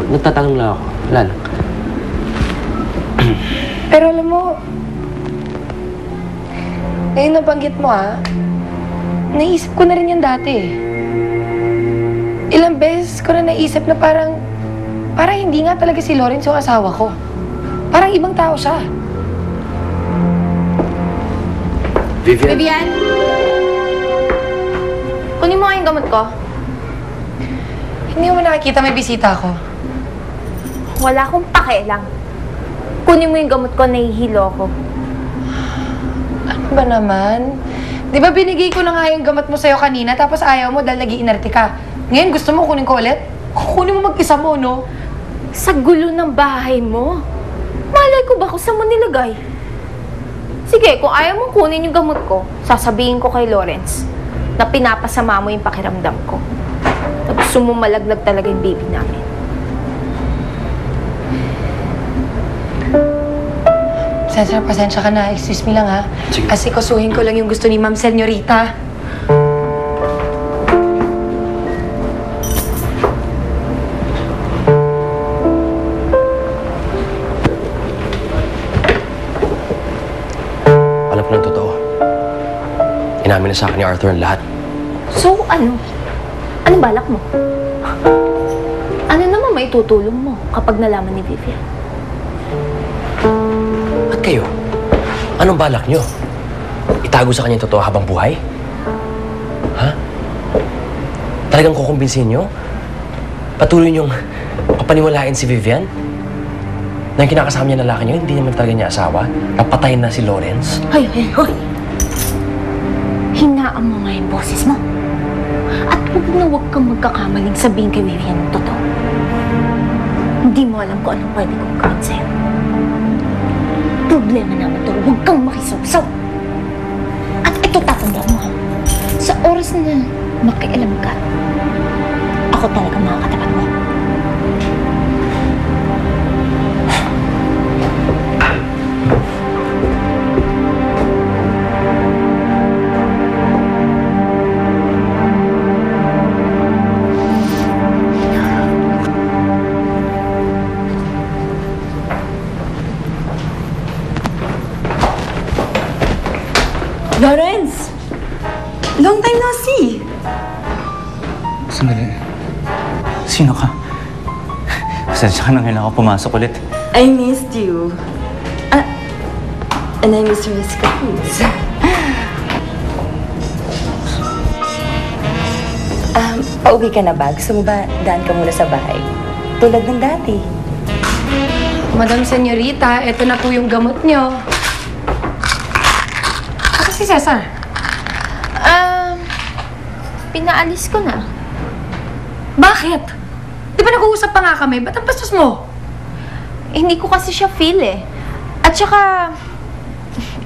nagtatanong lang ako. Wala lang. Pero alam mo, ngayon nabanggit mo naisip ko na rin yan dati eh. Ilang beses ko na naisip na parang hindi nga talaga si Lawrence yung asawa ko. Parang ibang tao siya. Vivian? Vivian? Kunin mo nga yung gamot ko. Hindi mo nakikita may bisita ako. Wala akong pakialam. Kunin mo yung gamot ko, nahihilo ako. Ano ba naman? Di ba binigay ko na nga yung gamot mo sa'yo kanina tapos ayaw mo dahil nag-iinerte ka. Ngayon gusto mo kunin ko ulit? Kunin mo mag-isa mo, no? Sa gulo ng bahay mo. Malay ko ba kung saan mo nilagay? Sige, kung ayaw mong kunin yung gamot ko, sasabihin ko kay Lawrence na pinapasama mo yung pakiramdam ko. Na gusto mo malaglag talaga yung baby namin. Pasensya ka na. Excuse me lang, ha? Sige. Asikasuhin ko lang yung gusto ni Ma'am Senyorita. Alam ko ng totoo. Inamin na sa akin ni Arthur ang lahat. So, ano? Anong balak mo? Ano naman may tutulong mo kapag nalaman ni Vivian? At kayo? Anong balak nyo? Itago sa kanya yung totoo habang buhay? Ha? Talagang kukumbinsin nyo? Patuloy nyong papaniwalain si Vivian? Na yung kinakasama niya na lalaki niyo, hindi naman talaga niya asawa? Napatay na si Lawrence? Hoy! Hinaan mo nga yung boses mo. At huwag kang magkakamaling sabihin kay Vivian ng totoo. Hindi mo alam kung anong pwede kong gawin sa'yo. Problema naman to, huwag kang makisawsaw. At ito tatanda mo, sa oras na makialam ka, ako talaga makakatapat mo. Lawrence! Long time no see! Sandali. Sino ka? Pasensya ka na ngayon ako pumasok ulit. I missed you. And I miss Miss Cruz. Pauwi ka na ba? Gusto mo ba daan ka muna sa bahay? Tulad ng dati. Madam Senyorita, ito na po yung gamot nyo. Ako si Cesar. Pinaalis ko na. Bakit? Di ba nag-uusap pa nga kami? Ba't ang bastos mo? Hindi ko kasi siya feel eh. At saka,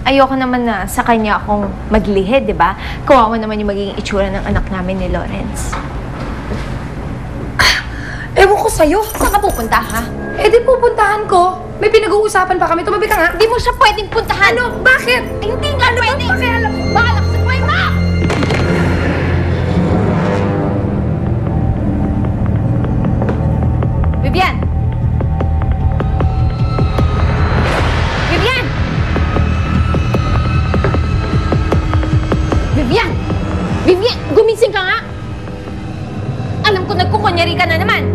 ayoko naman na sa kanya akong maglihid, di ba? Kawawa naman yung magiging itsura ng anak namin ni Lawrence. Ewan ko sa'yo. Saan ka pupunta, ha? Eh di pupuntahan ko. May pinag-uusapan pa kami. Tumabi ka nga. Hindi mo siya pwedeng puntahan. Ano? Bakit? Hindi nga pwede. Pakialam. Bahala ka sa buhay mo! Vivian! Vivian! Vivian! Vivian! Gumising ka nga! Alam ko nagkukunyari ka na naman!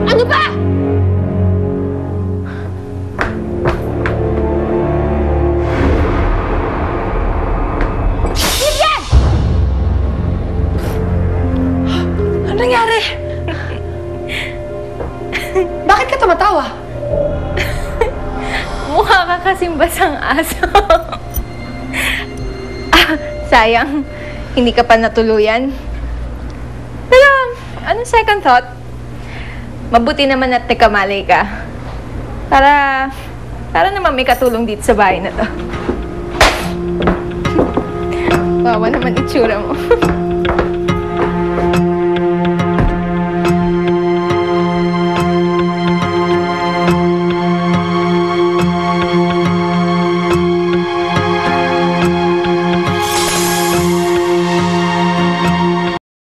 Ano ba? Vivian! Ano nangyari? Bakit ka tumatawa? Mukha ka kasing basang aso. Sayang, hindi ka pa natuluyan. Pero, anong second thought? Mabuti naman at nagkamalay ka. Para naman may katulong dito sa bahay na to. Bawa naman itsura mo.